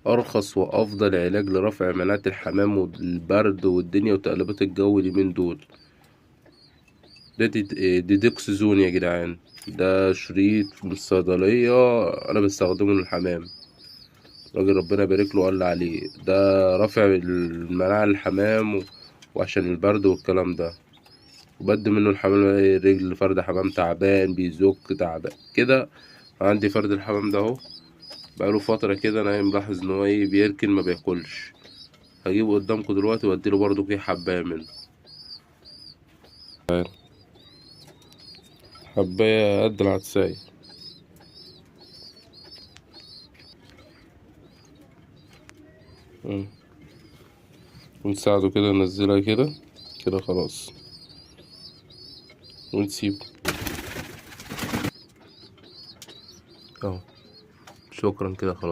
أرخص وأفضل علاج لرفع مناعة الحمام والبرد والدنيا وتقلبات الجو اليومين دول. ده ديدوكسيزون يا جدعان، ده شريط من الصيدلية أنا بستخدمه للحمام. راجل ربنا يبارك له قال لي عليه ده رافع المناعة للحمام وعشان البرد والكلام ده. وبدي منه الحمام رجل فرد حمام تعبان بيزك تعبان كده. عندي فرد الحمام ده اهو بقاله فترة كده، أنا ملاحظ إن هو بيركن ما بياكلش. هجيبه قدامكم دلوقتي وأديله برضه كده حباية منه. حباية قد العدساية. ونساعده كده ننزلها كده كده خلاص ونسيبه اهو. شكرا كده خلاص.